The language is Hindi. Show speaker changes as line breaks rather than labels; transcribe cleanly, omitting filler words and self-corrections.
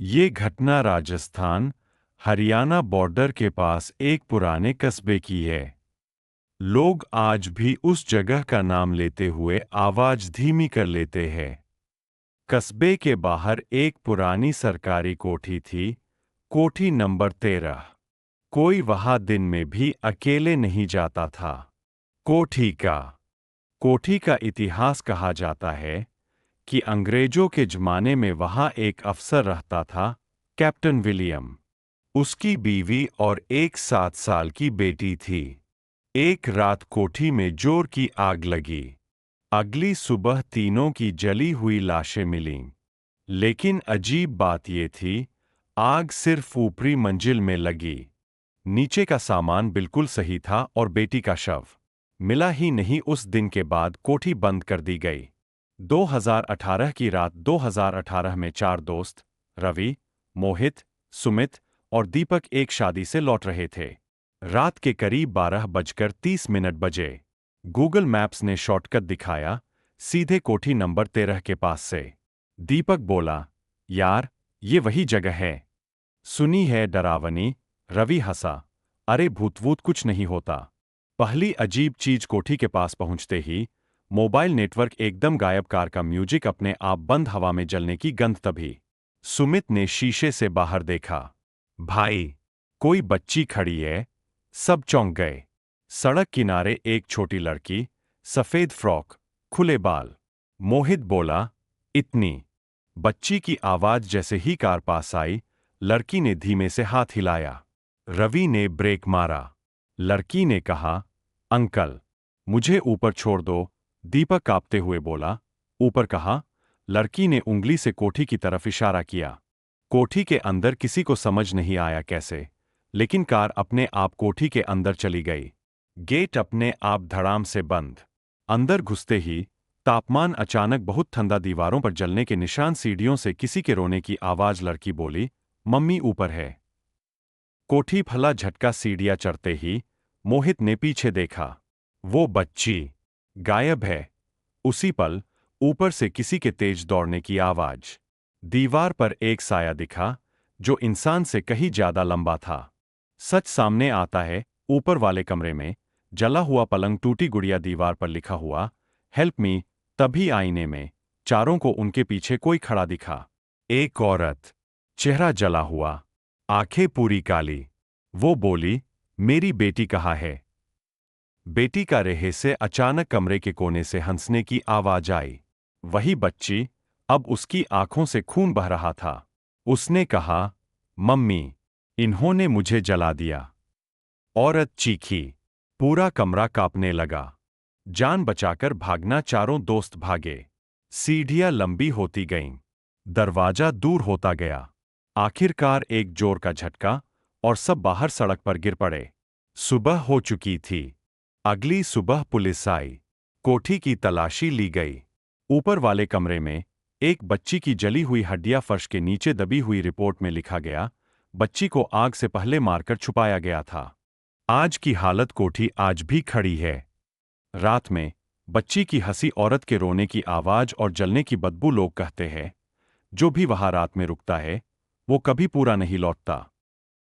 ये घटना राजस्थान हरियाणा बॉर्डर के पास एक पुराने कस्बे की है। लोग आज भी उस जगह का नाम लेते हुए आवाज धीमी कर लेते हैं। कस्बे के बाहर एक पुरानी सरकारी कोठी थी, कोठी नंबर 13। कोई वहां दिन में भी अकेले नहीं जाता था। कोठी का कोठी का इतिहास कहा जाता है कि अंग्रेजों के जमाने में वहां एक अफसर रहता था, कैप्टन विलियम। उसकी बीवी और एक 7 साल की बेटी थी। एक रात कोठी में जोर की आग लगी। अगली सुबह तीनों की जली हुई लाशें मिलीं। लेकिन अजीब बात यह थी, आग सिर्फ ऊपरी मंजिल में लगी। नीचे का सामान बिल्कुल सही था और बेटी का शव मिला ही नहीं। उस दिन के बाद कोठी बंद कर दी गई। 2018 की रात 2018 में चार दोस्त रवि, मोहित, सुमित और दीपक एक शादी से लौट रहे थे। रात के करीब 12:30 बजे गूगल मैप्स ने शॉर्टकट दिखाया, सीधे कोठी नंबर 13 के पास से। दीपक बोला, यार, ये वही जगह है। सुनी है डरावनी? रवि हंसा, अरे भूत वूत कुछ नहीं होता। पहली अजीब चीज, कोठी के पास पहुंचते ही मोबाइल नेटवर्क एकदम गायब, कार का म्यूजिक अपने आप बंद, हवा में जलने की गंध। तभी सुमित ने शीशे से बाहर देखा। भाई, कोई बच्ची खड़ी है। सब चौंक गए। सड़क किनारे एक छोटी लड़की, सफेद फ्रॉक, खुले बाल। मोहित बोला, इतनी बच्ची की आवाज जैसे ही कार पास आई, लड़की ने धीमे से हाथ हिलाया। रवि ने ब्रेक मारा। लड़की ने कहा, अंकल, मुझे ऊपर छोड़ दो। दीपक कांपते हुए बोला, ऊपर कहा? लड़की ने उंगली से कोठी की तरफ इशारा किया। कोठी के अंदर किसी को समझ नहीं आया कैसे, लेकिन कार अपने आप कोठी के अंदर चली गई। गेट अपने आप धड़ाम से बंद। अंदर घुसते ही तापमान अचानक बहुत ठंडा, दीवारों पर जलने के निशान, सीढ़ियों से किसी के रोने की आवाज। लड़की बोली, मम्मी ऊपर है। कोठी फला झटका। सीढ़ियां चढ़ते ही मोहित ने पीछे देखा। वो बच्ची गायब है। उसी पल ऊपर से किसी के तेज दौड़ने की आवाज। दीवार पर एक साया दिखा, जो इंसान से कहीं ज्यादा लंबा था। सच सामने आता है। ऊपर वाले कमरे में जला हुआ पलंग, टूटी गुड़िया, दीवार पर लिखा हुआ, हेल्प मी। तभी आईने में चारों को उनके पीछे कोई खड़ा दिखा। एक औरत, चेहरा जला हुआ, आंखें पूरी काली। वो बोली, मेरी बेटी कहाँ है? बेटी का रेहे से अचानक कमरे के कोने से हंसने की आवाज आई। वही बच्ची। अब उसकी आंखों से खून बह रहा था। उसने कहा, मम्मी, इन्होंने मुझे जला दिया। औरत चीखी। पूरा कमरा कांपने लगा। जान बचाकर भागना। चारों दोस्त भागे। सीढ़ियां लंबी होती गईं। दरवाजा दूर होता गया। आखिरकार एक जोर का झटका और सब बाहर सड़क पर गिर पड़े। सुबह हो चुकी थी। अगली सुबह पुलिस आई। कोठी की तलाशी ली गई। ऊपर वाले कमरे में एक बच्ची की जली हुई हड्डियां फर्श के नीचे दबी हुई। रिपोर्ट में लिखा गया, बच्ची को आग से पहले मारकर छुपाया गया था। आज की हालत, कोठी आज भी खड़ी है। रात में बच्ची की हंसी, औरत के रोने की आवाज और जलने की बदबू। लोग कहते हैं, जो भी वहां रात में रुकता है, वो कभी पूरा नहीं लौटता।